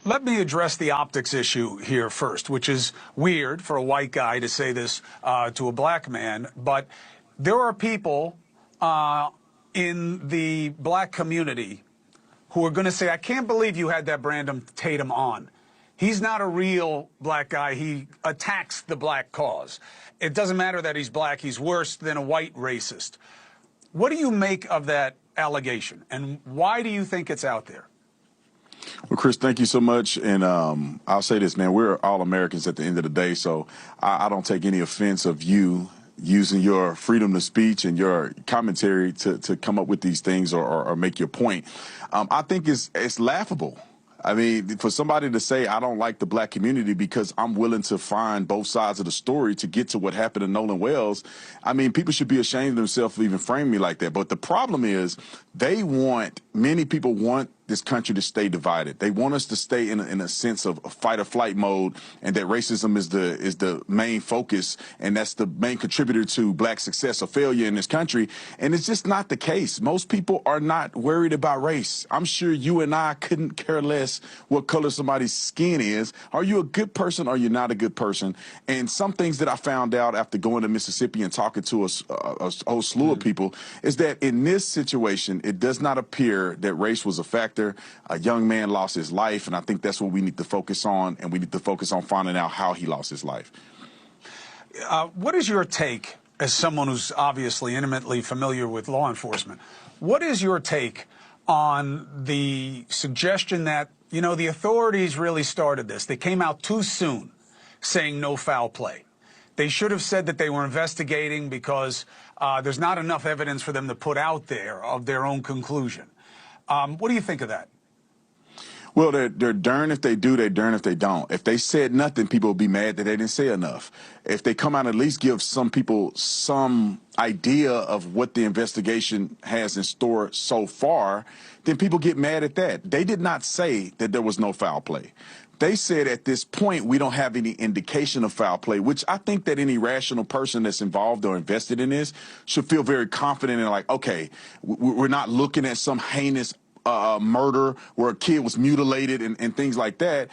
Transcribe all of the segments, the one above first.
Let me address the optics issue here first, which is weird for a white guy to say this to a black man. But there are people in the black community who are going to say, I can't believe you had that Brandon Tatum on. He's not a real black guy. He attacks the black cause. It doesn't matter that he's black. He's worse than a white racist. What do you make of that allegation, and why do you think it's out there? Well, Chris, thank you so much. And I'll say this, man, we're all Americans at the end of the day, so I don't take any offense of you using your freedom of speech and your commentary to come up with these things or make your point. I think it's laughable. I mean, for somebody to say, I don't like the black community because I'm willing to find both sides of the story to get to what happened to Nolan Wells, I mean, people should be ashamed of themselves for even framing me like that. But the problem is many people want this country to stay divided. They want us to stay in a sense of fight or flight mode, and that racism is the main focus, and that's the main contributor to black success or failure in this country. And it's just not the case. Most people are not worried about race. I'm sure you and I couldn't care less what color somebody's skin is. Are you a good person or you're not a good person? And some things that I found out after going to Mississippi and talking to a whole slew of people is that in this situation, it does not appear that race was a factor. A young man lost his life, and I think that's what we need to focus on, and we need to focus on finding out how he lost his life. What is your take, as someone who's obviously intimately familiar with law enforcement, what is your take on the suggestion that, you know, the authorities really started this? They came out too soon saying no foul play. They should have said that they were investigating because there's not enough evidence for them to put out there of their own conclusion. What do you think of that? Well, they're darned if they do, they're darned if they don't. If they said nothing, people will be mad that they didn't say enough. If they come out and at least give some people some idea of what the investigation has in store so far, then people get mad at that. They did not say that there was no foul play. They said at this point, we don't have any indication of foul play, which I think that any rational person that's involved or invested in this should feel very confident in, like, okay, we're not looking at some heinous murder where a kid was mutilated and things like that.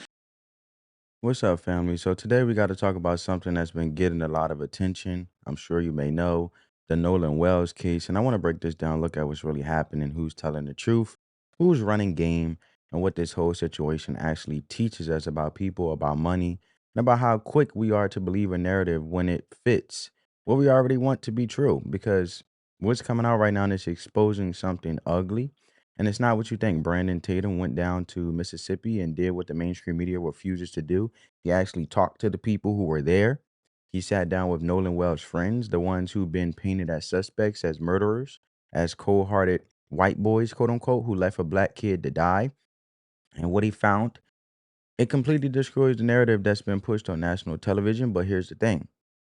What's up, family? So today we got to talk about something that's been getting a lot of attention. I'm sure you may know the Nolan Wells case, and I want to break this down, look at what's really happening, who's telling the truth, who's running game, and what this whole situation actually teaches us about people, about money, and about how quick we are to believe a narrative when it fits what we already want to be true. Because what's coming out right now is exposing something ugly, and it's not what you think. Brandon Tatum went down to Mississippi and did what the mainstream media refuses to do. He actually talked to the people who were there. He sat down with Nolan Wells' friends, the ones who've been painted as suspects, as murderers, as cold-hearted white boys, quote unquote, who left a black kid to die. And what he found, it completely destroys the narrative that's been pushed on national television. But here's the thing.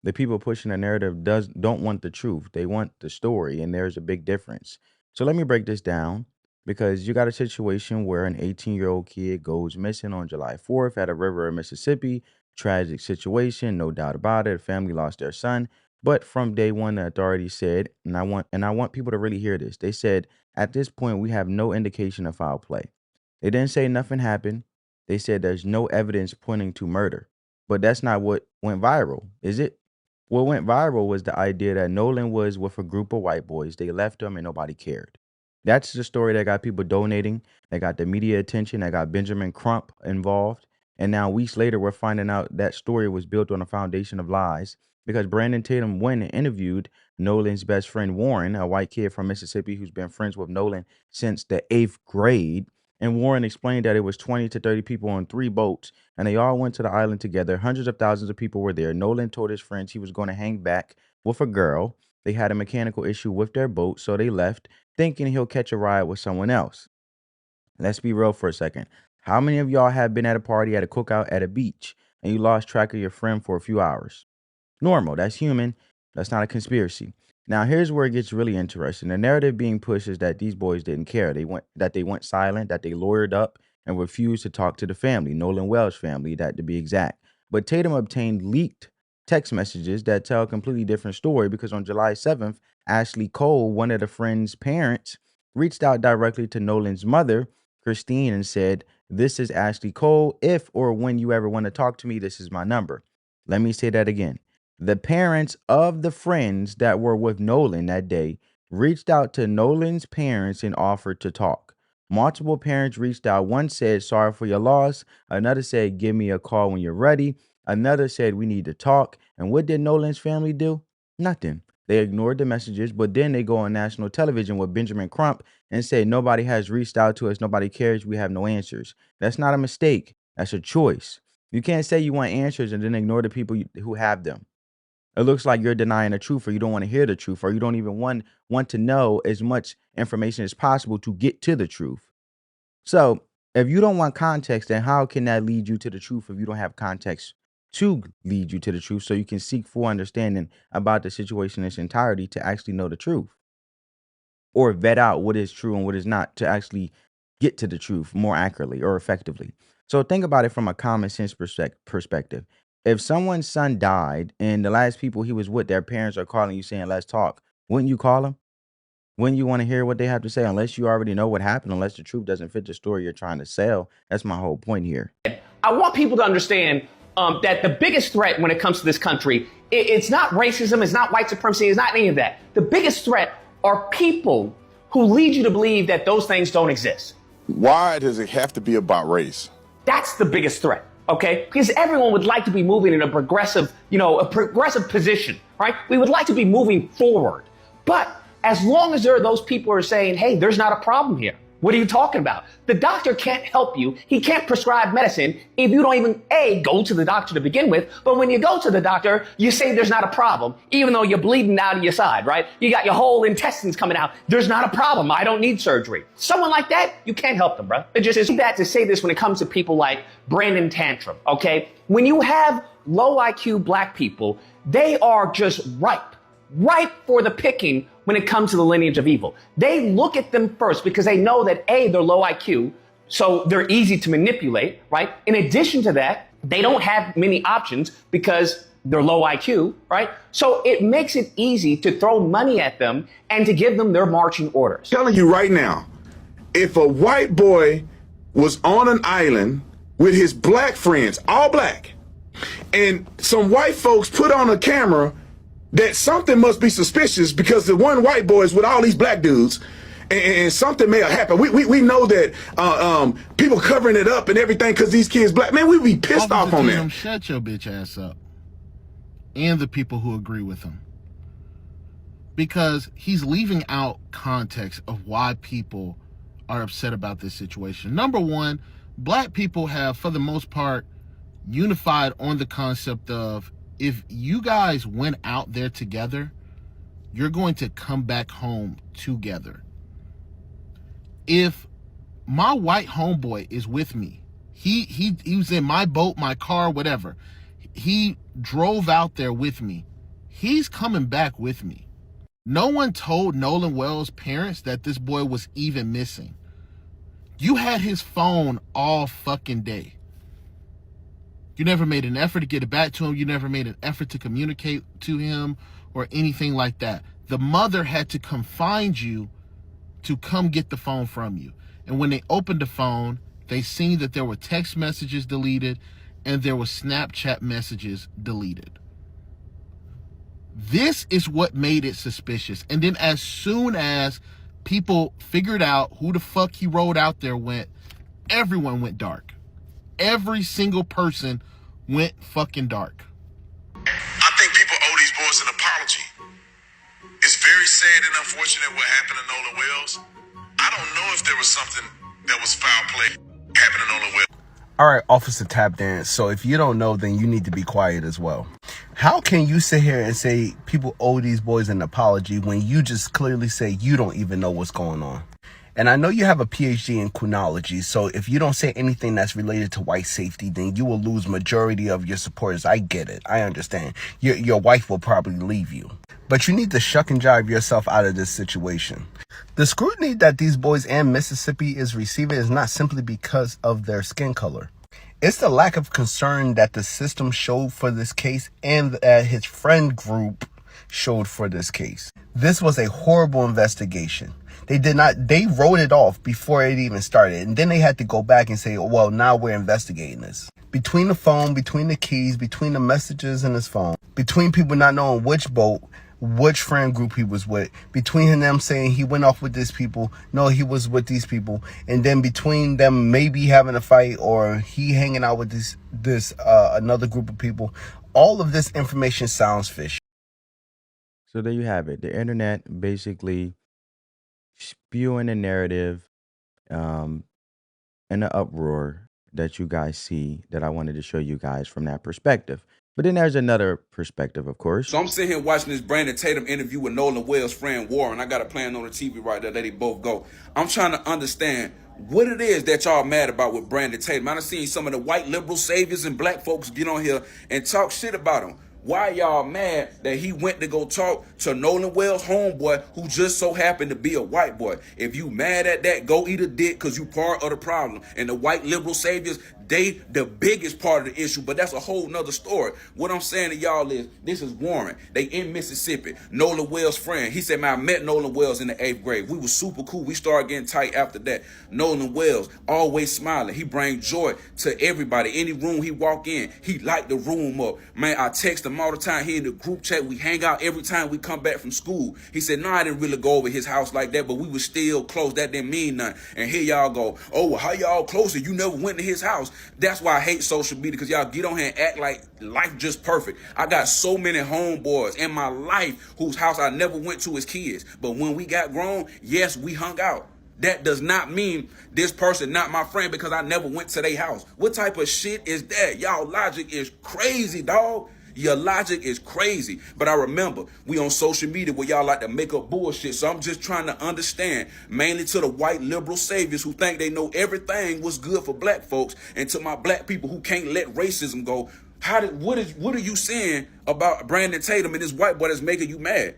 The people pushing the narrative don't want the truth. They want the story, and there's a big difference. So let me break this down, because you got a situation where an 18-year-old kid goes missing on July 4th at a river in Mississippi. Tragic situation, no doubt about it. A family lost their son. But from day one, the authorities said, and I want people to really hear this. They said, at this point, we have no indication of foul play. They didn't say nothing happened. They said there's no evidence pointing to murder. But that's not what went viral, is it? What went viral was the idea that Nolan was with a group of white boys. They left him and nobody cared. That's the story that got people donating, that got the media attention, that got Benjamin Crump involved. And now weeks later, we're finding out that story was built on a foundation of lies, because Brandon Tatum went and interviewed Nolan's best friend, Warren, a white kid from Mississippi who's been friends with Nolan since the 8th grade. And Warren explained that it was 20 to 30 people on 3 boats, and they all went to the island together. Hundreds of thousands of people were there. Nolan told his friends he was going to hang back with a girl. They had a mechanical issue with their boat, so they left, thinking he'll catch a ride with someone else. Let's be real for a second. How many of y'all have been at a party, at a cookout, at a beach, and you lost track of your friend for a few hours? Normal. That's human. That's not a conspiracy. Now, here's where it gets really interesting. The narrative being pushed is that these boys didn't care. They went silent, that they lawyered up and refused to talk to the family, Nolan Wells' family, that to be exact. But Tatum obtained leaked text messages that tell a completely different story, because on July 7th, Ashley Cole, one of the friend's parents, reached out directly to Nolan's mother, Christine, and said, This is Ashley Cole. If or when you ever want to talk to me, this is my number. Let me say that again. The parents of the friends that were with Nolan that day reached out to Nolan's parents and offered to talk. Multiple parents reached out. One said, sorry for your loss. Another said, give me a call when you're ready. Another said, we need to talk. And what did Nolan's family do? Nothing. They ignored the messages, but then they go on national television with Benjamin Crump and say, nobody has reached out to us. Nobody cares. We have no answers. That's not a mistake. That's a choice. You can't say you want answers and then ignore the people who have them. It looks like you're denying the truth, or you don't want to hear the truth, or you don't even want to know as much information as possible to get to the truth. So if you don't want context, then how can that lead you to the truth if you don't have context to lead you to the truth so you can seek full understanding about the situation in its entirety to actually know the truth? Or vet out what is true and what is not to actually get to the truth more accurately or effectively. So think about it from a common sense perspective. If someone's son died and the last people he was with, their parents are calling you saying, let's talk, wouldn't you call them? Wouldn't you want to hear what they have to say unless you already know what happened, unless the truth doesn't fit the story you're trying to sell? That's my whole point here. I want people to understand that the biggest threat when it comes to this country, it's not racism, it's not white supremacy, it's not any of that. The biggest threat are people who lead you to believe that those things don't exist. Why does it have to be about race? That's the biggest threat, okay? Because everyone would like to be moving in a progressive position, right? We would like to be moving forward. But as long as there are those people who are saying, hey, there's not a problem here. What are you talking about? The doctor can't help you. He can't prescribe medicine if you don't even, A, go to the doctor to begin with. But when you go to the doctor, you say there's not a problem, even though you're bleeding out of your side, right? You got your whole intestines coming out. There's not a problem. I don't need surgery. Someone like that, you can't help them, bro. It just is that to say this when it comes to people like Brandon Tantrum, okay? When you have low IQ black people, they are just ripe for the picking when it comes to the lineage of evil. They look at them first because they know that A, they're low IQ, so they're easy to manipulate, right? In addition to that, they don't have many options because they're low IQ, right? So it makes it easy to throw money at them and to give them their marching orders. I'm telling you right now, if a white boy was on an island with his black friends, all black, and some white folks put on a camera that something must be suspicious because the one white boy is with all these black dudes, and something may have happened. We know that people covering it up and everything because these kids black. Man, we'd be pissed off on them. Shut your bitch ass up. And the people who agree with him. Because he's leaving out context of why people are upset about this situation. Number one, black people have, for the most part, unified on the concept of, if you guys went out there together, you're going to come back home together. If my white homeboy is with me, he was in my boat, my car, whatever. He drove out there with me. He's coming back with me. No one told Nolan Wells' parents that this boy was even missing. You had his phone all fucking day. You never made an effort to get it back to him. You never made an effort to communicate to him or anything like that. The mother had to come find you to come get the phone from you. And when they opened the phone, they seen that there were text messages deleted and there were Snapchat messages deleted. This is what made it suspicious. And then as soon as people figured out who the fuck he rode out there went, everyone went dark. Every single person went fucking dark. I think people owe these boys an apology. It's very sad and unfortunate what happened to Nolan Wells. I don't know if there was something that was foul play happening to Nolan Wells. All right, Officer Tap Dance. So if you don't know, then you need to be quiet as well. How can you sit here and say people owe these boys an apology when you just clearly say you don't even know what's going on? And I know you have a PhD in criminology, so if you don't say anything that's related to white safety, then you will lose majority of your supporters. I get it. I understand. Your wife will probably leave you. But you need to shuck and jive yourself out of this situation. The scrutiny that these boys in Mississippi is receiving is not simply because of their skin color. It's the lack of concern that the system showed for this case and that his friend group showed for this case. This was a horrible investigation. They wrote it off before it even started. And then they had to go back and say, well, now we're investigating this. Between the phone, between the keys, between the messages in his phone, between people not knowing which boat, which friend group he was with, between them saying he went off with these people, no, he was with these people, and then between them maybe having a fight or he hanging out with this another group of people, all of this information sounds fishy. So there you have it. The internet basically spewing a narrative and an uproar that you guys see that I wanted to show you guys from that perspective. But then there's another perspective, of course. So I'm sitting here watching this Brandon Tatum interview with Nolan Wells' friend Warren. I got it playing on the TV right there. Let they both go. I'm trying to understand what it is that y'all mad about with Brandon Tatum. I done seen some of the white liberal saviors and black folks get on here and talk shit about him. Why y'all mad that he went to go talk to Nolan Wells' homeboy who just so happened to be a white boy? If you mad at that, go eat a dick because you part of the problem. And the white liberal saviors, they the biggest part of the issue, but that's a whole nother story. What I'm saying to y'all is, this is Warren. They in Mississippi. Nolan Wells' friend. He said, man, I met Nolan Wells in the 8th grade. We was super cool. We started getting tight after that. Nolan Wells, always smiling. He bring joy to everybody. Any room he walk in, he light the room up. Man, I text him all the time. He in the group chat. We hang out every time we come back from school. He said, no, I didn't really go over his house like that, but we was still close. That didn't mean nothing. And here y'all go, oh, well, how y'all close and you never went to his house? That's why I hate social media, because y'all get on here and act like life just perfect. I got so many homeboys in my life whose house I never went to as kids. But when we got grown, yes, we hung out. That does not mean this person not my friend because I never went to their house. What type of shit is that? Y'all logic is crazy, dog. Your logic is crazy. But I remember, we on social media where y'all like to make up bullshit. So I'm just trying to understand, mainly to the white liberal saviors who think they know everything was good for black folks, and to my black people who can't let racism go. What are you saying about Brandon Tatum and this white boy that's making you mad?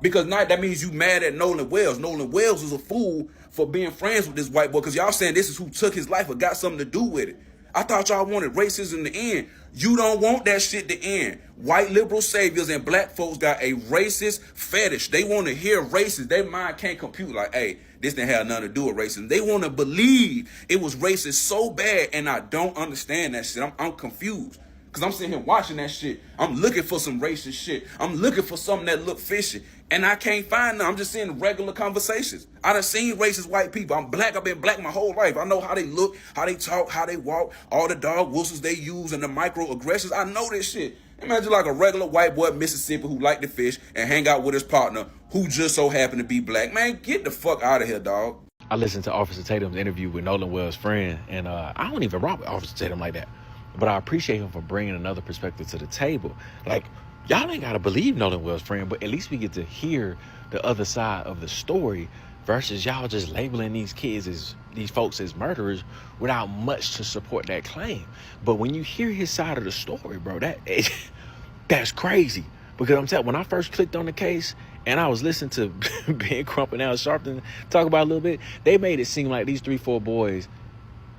Because now that means you mad at Nolan Wells. Nolan Wells was a fool for being friends with this white boy, because y'all saying this is who took his life or got something to do with it. I thought y'all wanted racism to end. You don't want that shit to end. White liberal saviors and black folks got a racist fetish. They want to hear racist. Their mind can't compute like, hey, this didn't have nothing to do with racism. They want to believe it was racist so bad, and I don't understand that shit. I'm confused. Because I'm sitting here watching that shit. I'm looking for some racist shit. I'm looking for something that look fishy. And I can't find none. I'm just seeing regular conversations. I done seen racist white people. I'm black. I've been black my whole life. I know how they look, how they talk, how they walk, all the dog whistles they use and the microaggressions. I know this shit. Imagine like a regular white boy in Mississippi who like to fish and hang out with his partner who just so happened to be black. Man, get the fuck out of here, dog. I listened to Officer Tatum's interview with Nolan Wells' friend, and I don't even rock with Officer Tatum like that. But I appreciate him for bringing another perspective to the table. Like, y'all ain't got to believe Nolan Wells' friend, but at least we get to hear the other side of the story versus y'all just labeling these folks as murderers without much to support that claim. But when you hear his side of the story, bro, that's crazy. Because I'm telling, when I first clicked on the case and I was listening to Ben Crump and Al Sharpton talk about it a little bit, they made it seem like these 3-4 boys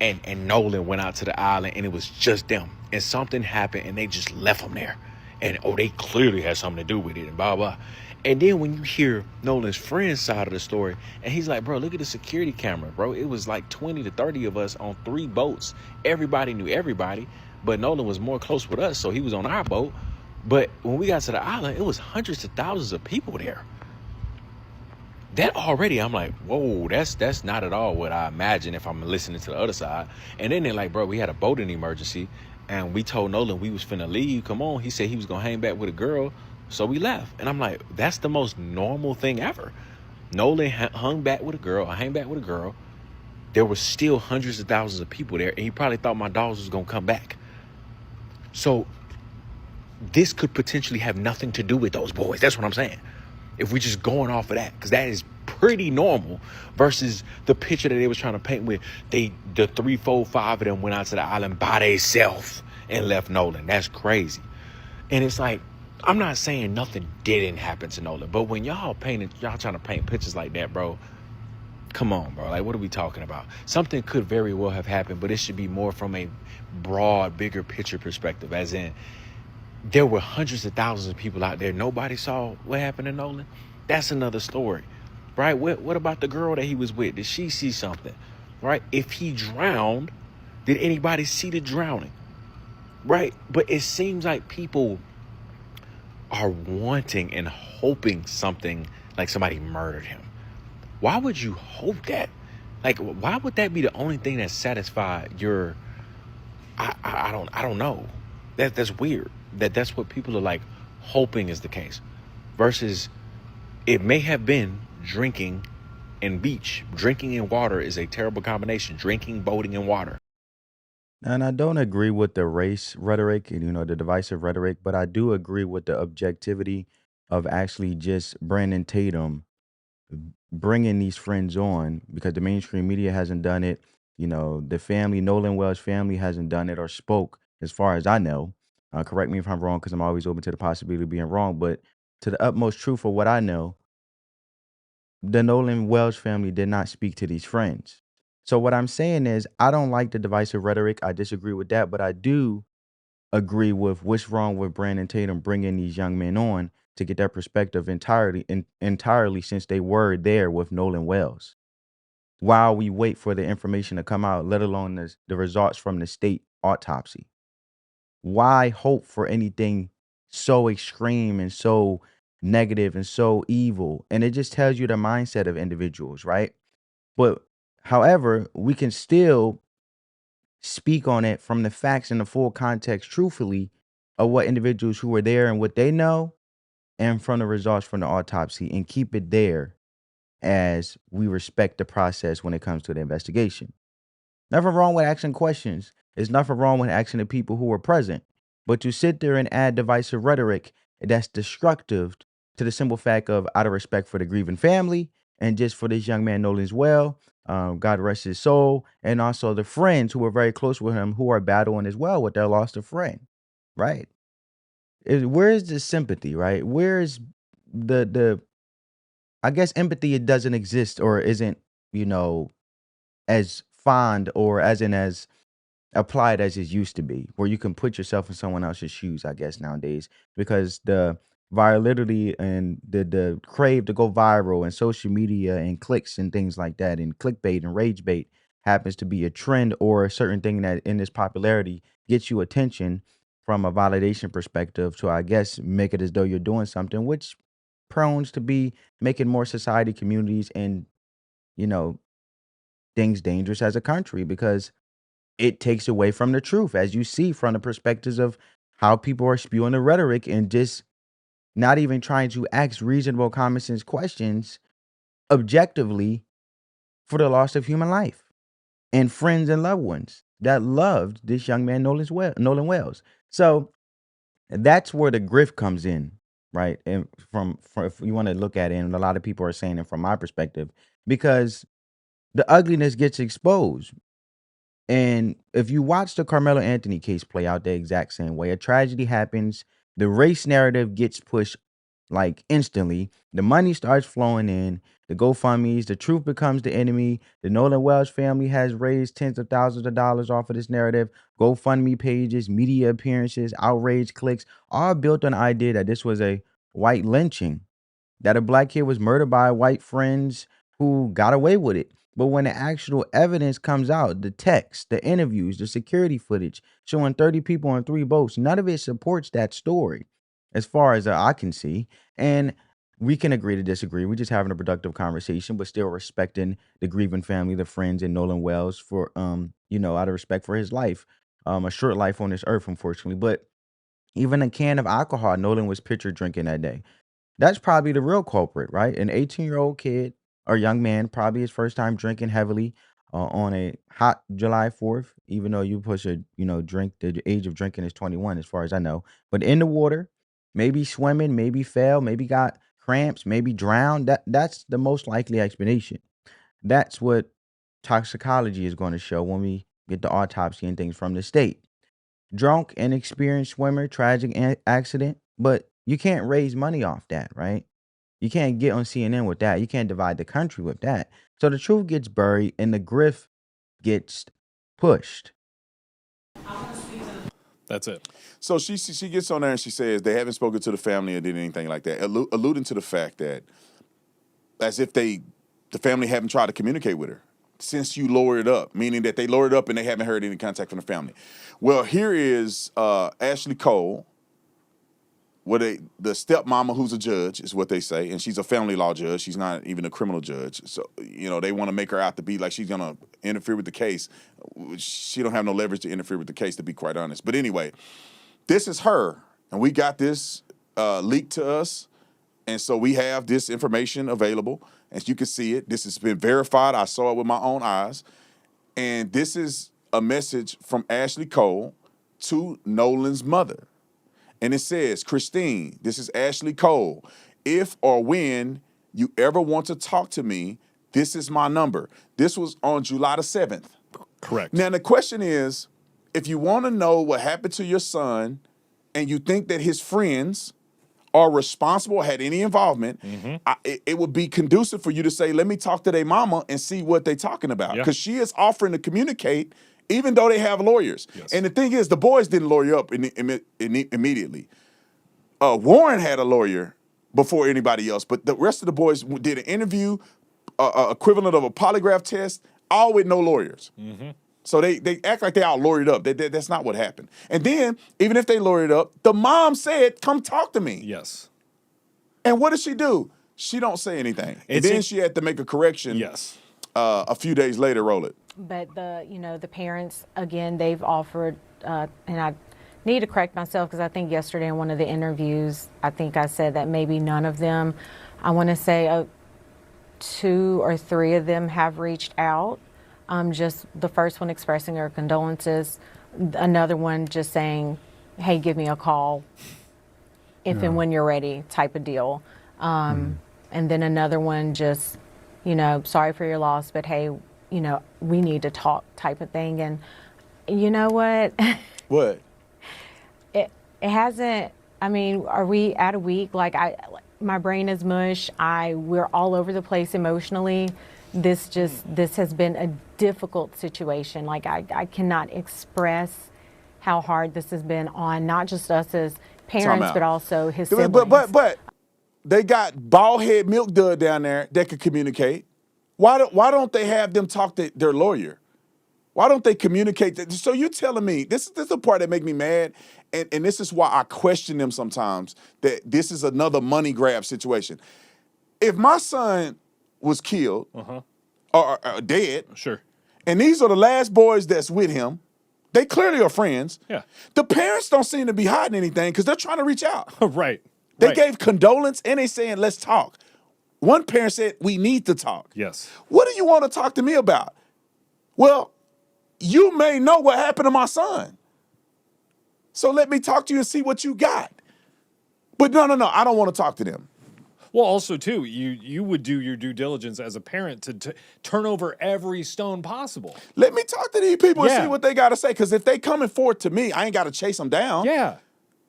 and Nolan went out to the island and it was just them. And something happened and they just left them there. And, they clearly had something to do with it and blah, blah. And then when you hear Nolan's friend's side of the story, and he's like, bro, look at the security camera, bro. It was like 20 to 30 of us on 3 boats. Everybody knew everybody, but Nolan was more close with us, so he was on our boat. But when we got to the island, it was hundreds of thousands of people there. That already, I'm like, whoa, that's not at all what I imagine if I'm listening to the other side. And then they're like, bro, we had a boating emergency, and we told Nolan we was finna leave. Come on. He said he was gonna hang back with a girl, so we left. And I'm like, that's the most normal thing ever. Nolan hung back with a girl. I hang back with a girl. There were still hundreds of thousands of people there, and he probably thought my dogs was gonna come back. So this could potentially have nothing to do with those boys. That's what I'm saying. If we just going off of that, because that is pretty normal versus the picture that they was trying to paint with the 3, 4, 5 of them went out to the island by themselves and left Nolan. That's crazy. And it's like, I'm not saying nothing didn't happen to Nolan, but when y'all trying to paint pictures like that, bro, come on, bro. Like, what are we talking about? Something could very well have happened, but it should be more from a broad, bigger picture perspective, as in, there were hundreds of thousands of people out there. Nobody saw what happened to Nolan. That's another story, right? What about the girl that he was with? Did she see something, right? If he drowned, did anybody see the drowning, right? But it seems like people are wanting and hoping something like somebody murdered him. Why would you hope that? Like, why would that be the only thing that satisfied your? I don't know. That's weird. That's what people are like hoping is the case, versus it may have been drinking and beach. Drinking and water is a terrible combination. Drinking, boating, and water. And I don't agree with the race rhetoric and, the divisive rhetoric, but I do agree with the objectivity of actually just Brandon Tatum bringing these friends on, because the mainstream media hasn't done it. The family, Nolan Wells family, hasn't done it or spoke, as far as I know. Correct me if I'm wrong, because I'm always open to the possibility of being wrong. But to the utmost truth of what I know, the Nolan Wells family did not speak to these friends. So what I'm saying is, I don't like the divisive rhetoric. I disagree with that, but I do agree with what's wrong with Brandon Tatum bringing these young men on to get their perspective entirely, since they were there with Nolan Wells while we wait for the information to come out, let alone the results from the state autopsy. Why hope for anything so extreme and so negative and so evil? And it just tells you the mindset of individuals, right? But however, we can still speak on it from the facts and the full context, truthfully, of what individuals who were there and what they know, and from the results from the autopsy, and keep it there as we respect the process when it comes to the investigation. Nothing wrong with asking questions. There's nothing wrong with asking the people who were present. But to sit there and add divisive rhetoric that's destructive to the simple fact of, out of respect for the grieving family and just for this young man Nolan as well, God rest his soul, and also the friends who were very close with him who are battling as well with their lost a friend, right? Where is the sympathy, right? Where is the I guess empathy? It doesn't exist, or isn't, you know, as fond or as applied as it used to be, where you can put yourself in someone else's shoes, I guess, nowadays, because the virality and the crave to go viral and social media and clicks and things like that, and clickbait and rage bait happens to be a trend or a certain thing that in this popularity gets you attention from a validation perspective, to, I guess, make it as though you're doing something, which prones to be making more society, communities, and, you know, things dangerous as a country, because it takes away from the truth, as you see from the perspectives of how people are spewing the rhetoric and just not even trying to ask reasonable common sense questions objectively for the loss of human life and friends and loved ones that loved this young man Nolan Wells. So that's where the grift comes in, right? And from if you want to look at it, and a lot of people are saying it from my perspective, because the ugliness gets exposed. And if you watch the Carmelo Anthony case play out the exact same way, a tragedy happens, the race narrative gets pushed like instantly, the money starts flowing in, the GoFundMe's, the truth becomes the enemy. The Nolan Wells family has raised tens of thousands of dollars off of this narrative. GoFundMe pages, media appearances, outrage clicks, all built on the idea that this was a white lynching, that a black kid was murdered by white friends who got away with it. But when the actual evidence comes out, the text, the interviews, the security footage showing 30 people on 3 boats, none of it supports that story, as far as I can see. And we can agree to disagree. We're just having a productive conversation, but still respecting the grieving family, the friends, and Nolan Wells for, out of respect for his life, a short life on this earth, unfortunately. But even a can of alcohol, Nolan was pictured drinking that day. That's probably the real culprit, right? An 18-year-old kid or young man, probably his first time drinking heavily on a hot July 4th, even though you push the age of drinking is 21, as far as I know. But in the water, maybe swimming, maybe fell, maybe got cramps, maybe drowned. That's the most likely explanation. That's what toxicology is going to show when we get the autopsy and things from the state. Drunk, inexperienced swimmer, tragic accident, but you can't raise money off that, right? You can't get on CNN with that. You can't divide the country with that. So the truth gets buried and the grift gets pushed. That's it. So she gets on there and she says they haven't spoken to the family or did anything like that, alluding to the fact that as if the family haven't tried to communicate with her since you lowered it up, meaning that they lowered it up and they haven't heard any contact from the family. Well, here is Ashley Cole, the stepmama who's a judge is what they say, and she's a family law judge. She's not even a criminal judge. So, they want to make her out to be like she's going to interfere with the case. She don't have no leverage to interfere with the case, to be quite honest. But anyway, this is her, and we got this leaked to us, and so we have this information available. As you can see it, this has been verified. I saw it with my own eyes. And this is a message from Ashley Cole to Nolan's mother. And it says, Christine, this is Ashley Cole. If or when you ever want to talk to me, this is my number. This was on July the 7th. Correct. Now, the question is, if you want to know what happened to your son and you think that his friends are responsible, had any involvement, it would be conducive for you to say, let me talk to their mama and see what they're talking about. Because she is offering to communicate, even though they have lawyers. Yes. And the thing is, the boys didn't lawyer up immediately. Warren had a lawyer before anybody else, but the rest of the boys did an interview, equivalent of a polygraph test, all with no lawyers. So they act like they all lawyered up. That's not what happened. And then, even if they lawyered up, the mom said, come talk to me. Yes. And what did she do? She don't say anything. And then she had to make a correction. Yes. A few days later, roll it. But the parents, again, they've offered, and I need to correct myself because I think yesterday in one of the interviews, I think I said that maybe none of them, I want to say 2 or 3 of them have reached out. Just the first one expressing her condolences, another one just saying, hey, give me a call if and when you're ready type of deal. And then another one just, sorry for your loss, but hey, we need to talk type of thing. And you know what? What? It hasn't, are we at a week? My brain is mush. We're all over the place emotionally. This has been a difficult situation. I cannot express how hard this has been on not just us as parents, but also his siblings. But they got bald head milk dud down there that could communicate. Why don't they have them talk to their lawyer? Why don't they communicate? So you telling me, this is the part that make me mad, and this is why I question them sometimes, that this is another money grab situation. If my son was killed or dead, sure, and these are the last boys that's with him, they clearly are friends. Yeah. The parents don't seem to be hiding anything because they're trying to reach out. Right. They gave condolence and they saying, let's talk. One parent said, we need to talk. Yes. What do you want to talk to me about? Well, you may know what happened to my son. So let me talk to you and see what you got. But no, I don't want to talk to them. Well, also, too, you would do your due diligence as a parent to turn over every stone possible. Let me talk to these people and see what they got to say. Because if they coming forward to me, I ain't got to chase them down. Yeah.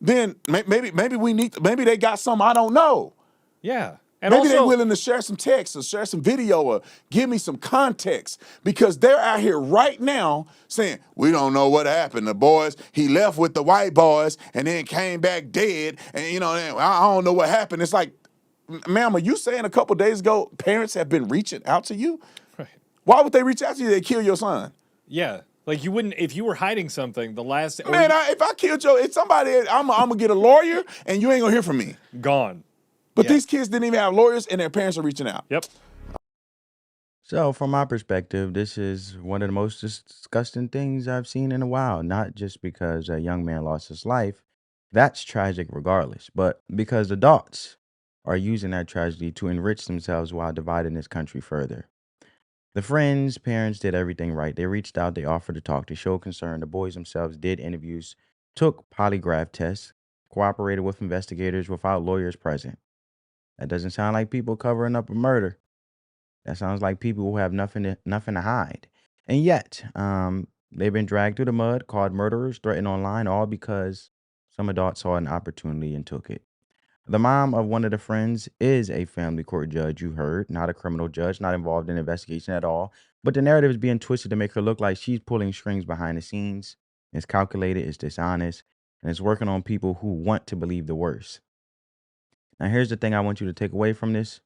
Then maybe maybe they got something I don't know. Yeah. And maybe also, they're willing to share some text or share some video or give me some context, because they're out here right now saying, we don't know what happened. The boys, he left with the white boys and then came back dead. And, I don't know what happened. It's like, ma'am, are you saying a couple days ago parents have been reaching out to you? Right. Why would they reach out to you? They kill your son. Yeah. Like you wouldn't, if you were hiding something, the last... Man, if I killed somebody, I'm going to get a lawyer and you ain't going to hear from me. Gone. But these kids didn't even have lawyers and their parents are reaching out. Yep. So from my perspective, this is one of the most disgusting things I've seen in a while. Not just because a young man lost his life. That's tragic regardless. But because adults are using that tragedy to enrich themselves while dividing this country further. The friends, parents did everything right. They reached out, they offered to talk, they showed concern. The boys themselves did interviews, took polygraph tests, cooperated with investigators without lawyers present. That doesn't sound like people covering up a murder. That sounds like people who have nothing to hide. And yet, they've been dragged through the mud, called murderers, threatened online, all because some adults saw an opportunity and took it. The mom of one of the friends is a family court judge, you heard, not a criminal judge, not involved in the investigation at all. But the narrative is being twisted to make her look like she's pulling strings behind the scenes. It's calculated, it's dishonest, and it's working on people who want to believe the worst. Now, here's the thing I want you to take away from this.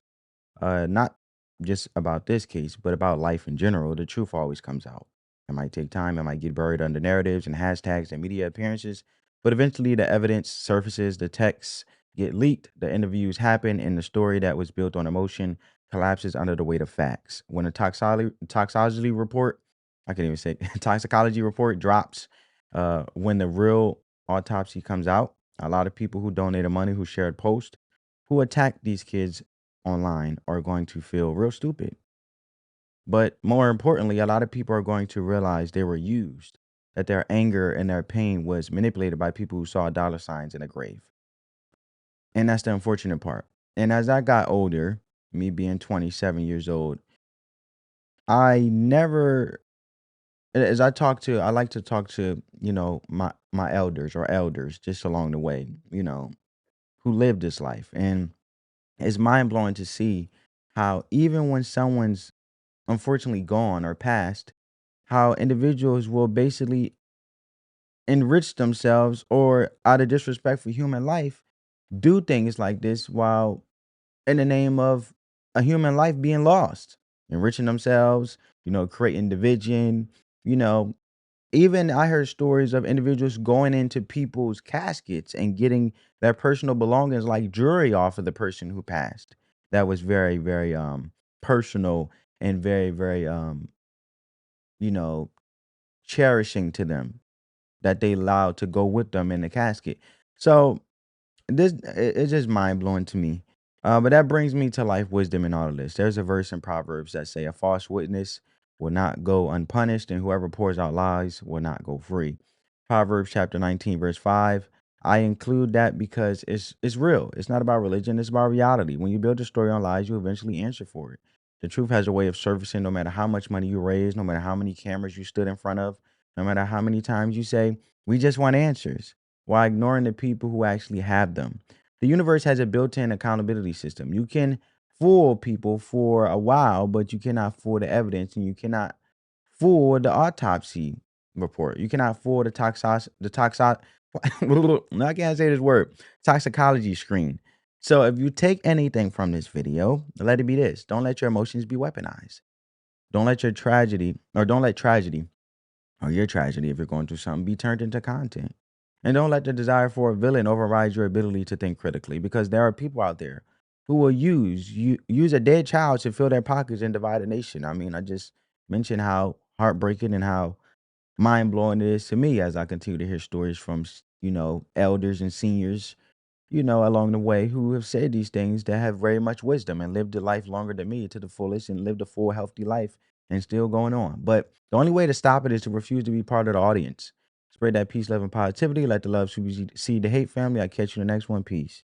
Not just about this case, but about life in general. The truth always comes out. It might take time. It might get buried under narratives and hashtags and media appearances, but eventually the evidence surfaces, the texts get leaked, the interviews happen, and the story that was built on emotion collapses under the weight of facts. When a toxicology report, I can't even say toxicology report drops, when the real autopsy comes out, a lot of people who donated money, who shared posts, who attacked these kids online are going to feel real stupid. But more importantly, a lot of people are going to realize they were used, that their anger and their pain was manipulated by people who saw dollar signs in a grave. And that's the unfortunate part. And as I got older, me being 27 years old, I never, as I like to talk to, my elders or elders just along the way, who lived this life. And it's mind blowing to see how even when someone's unfortunately gone or passed, how individuals will basically enrich themselves or out of disrespect for human life do things like this while in the name of a human life being lost, enriching themselves, creating division, you know, even I heard stories of individuals going into people's caskets and getting their personal belongings like jewelry off of the person who passed. That was very, very personal and very, very you know, cherishing to them that they allowed to go with them in the casket. So it's just mind blowing to me. But that brings me to life wisdom in all of this. There's a verse in Proverbs that say a false witness will not go unpunished, and whoever pours out lies will not go free. Proverbs chapter 19, verse 5. I include that because it's real. It's not about religion, it's about reality. When you build a story on lies, you eventually answer for it. The truth has a way of surfacing no matter how much money you raise, no matter how many cameras you stood in front of, no matter how many times you say, we just want answers, while ignoring the people who actually have them. The universe has a built-in accountability system. You can fool people for a while, but you cannot fool the evidence, and you cannot fool the autopsy report. You cannot fool I can't say this word, toxicology screen. So if you take anything from this video, let it be this. Don't let your emotions be weaponized. Don't let don't let tragedy or your tragedy, if you're going through something, be turned into content. And don't let the desire for a villain override your ability to think critically, because there are people out there who will use a dead child to fill their pockets and divide a nation. I mean, I just mentioned how heartbreaking and how mind blowing it is to me as I continue to hear stories from, elders and seniors, along the way who have said these things that have very much wisdom and lived a life longer than me to the fullest and lived a full, healthy life and still going on. But the only way to stop it is to refuse to be part of the audience. Spread that peace, love, and positivity. Let the love supersede the hate, family. I'll catch you in the next one. Peace.